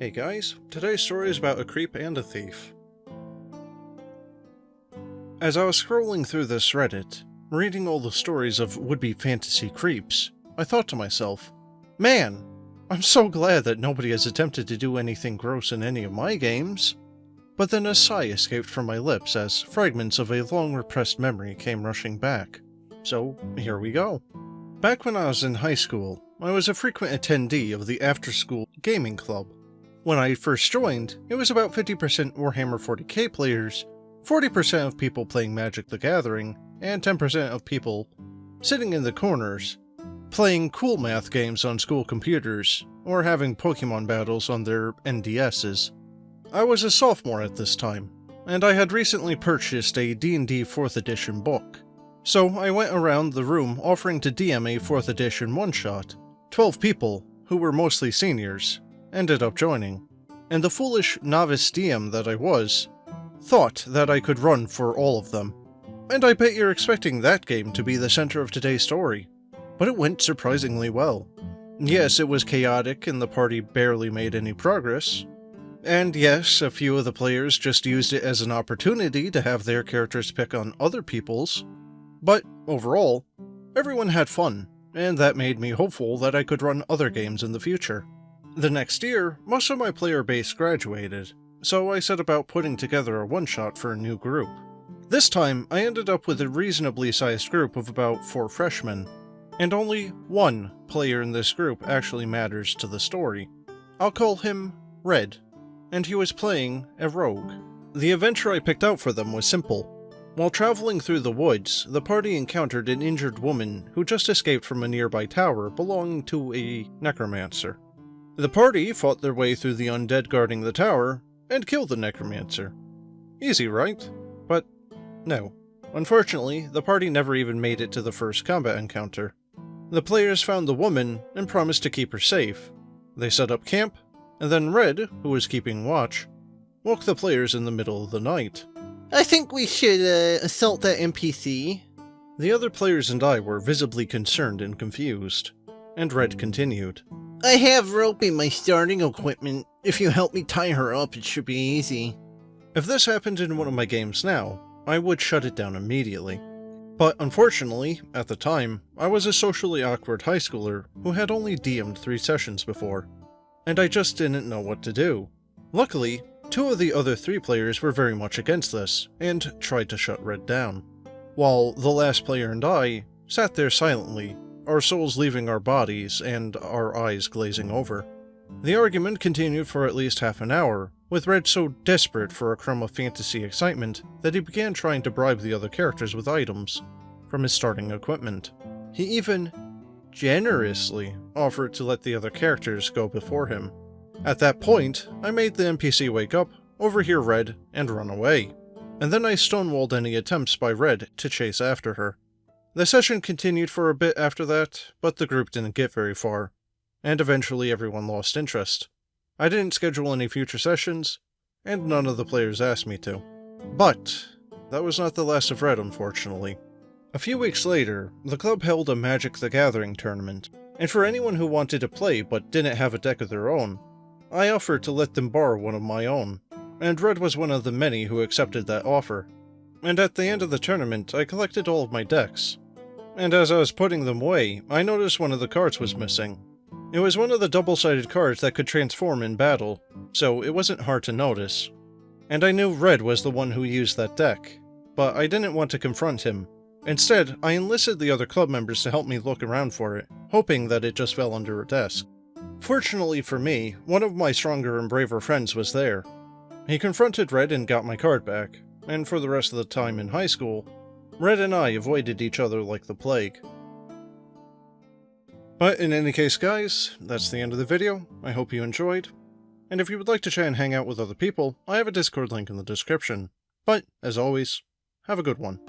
Hey guys, today's story is about a creep and a thief. As I was scrolling through this Reddit, reading all the stories of would-be fantasy creeps, I thought to myself, man, I'm so glad that nobody has attempted to do anything gross in any of my games. But then a sigh escaped from my lips as fragments of a long-repressed memory came rushing back. So here we go. Back when I was in high school, I was a frequent attendee of the after-school gaming club. When I first joined, it was about 50% Warhammer 40k players, 40% of people playing Magic the Gathering, and 10% of people sitting in the corners, playing cool math games on school computers, or having Pokemon battles on their NDSs. I was a sophomore at this time, and I had recently purchased a D&D 4th edition book. So I went around the room offering to DM a 4th edition one-shot. 12 people, who were mostly seniors, ended up joining, and the foolish novice DM that I was, thought that I could run for all of them. And I bet you're expecting that game to be the center of today's story, but it went surprisingly well. Yes, it was chaotic and the party barely made any progress, and yes, a few of the players just used it as an opportunity to have their characters pick on other people's, but overall, everyone had fun, and that made me hopeful that I could run other games in the future. The next year, most of my player base graduated, so I set about putting together a one-shot for a new group. This time, I ended up with a reasonably sized group of about 4 freshmen, and only one player in this group actually matters to the story. I'll call him Red, and he was playing a rogue. The adventure I picked out for them was simple. While traveling through the woods, the party encountered an injured woman who just escaped from a nearby tower belonging to a necromancer. The party fought their way through the undead guarding the tower, and killed the necromancer. Easy, right? But no. Unfortunately, the party never even made it to the first combat encounter. The players found the woman, and promised to keep her safe. They set up camp, and then Red, who was keeping watch, woke the players in the middle of the night. I think we should, assault that NPC. The other players and I were visibly concerned and confused, and Red continued. I have rope in my starting equipment. If you help me tie her up, it should be easy. If this happened in one of my games now, I would shut it down immediately. But unfortunately, at the time, I was a socially awkward high schooler who had only DM'd 3 sessions before, and I just didn't know what to do. Luckily, 2 of the other 3 players were very much against this, and tried to shut Red down, while the last player and I sat there silently, our souls leaving our bodies and our eyes glazing over. The argument continued for at least half an hour, with Red so desperate for a crumb of fantasy excitement that he began trying to bribe the other characters with items from his starting equipment. He even generously offered to let the other characters go before him. At that point, I made the NPC wake up, overhear Red, and run away, and then I stonewalled any attempts by Red to chase after her. The session continued for a bit after that, but the group didn't get very far, and eventually everyone lost interest. I didn't schedule any future sessions, and none of the players asked me to. But that was not the last of Red, unfortunately. A few weeks later, the club held a Magic the Gathering tournament, and for anyone who wanted to play but didn't have a deck of their own, I offered to let them borrow one of my own, and Red was one of the many who accepted that offer. And at the end of the tournament, I collected all of my decks. And as I was putting them away, I noticed one of the cards was missing. It was one of the double-sided cards that could transform in battle, so it wasn't hard to notice. And I knew Red was the one who used that deck, but I didn't want to confront him. Instead, I enlisted the other club members to help me look around for it, hoping that it just fell under a desk. Fortunately for me, one of my stronger and braver friends was there. He confronted Red and got my card back, and for the rest of the time in high school, Red and I avoided each other like the plague. But in any case guys, that's the end of the video. I hope you enjoyed, and if you would like to try and hang out with other people, I have a Discord link in the description. But, as always, have a good one.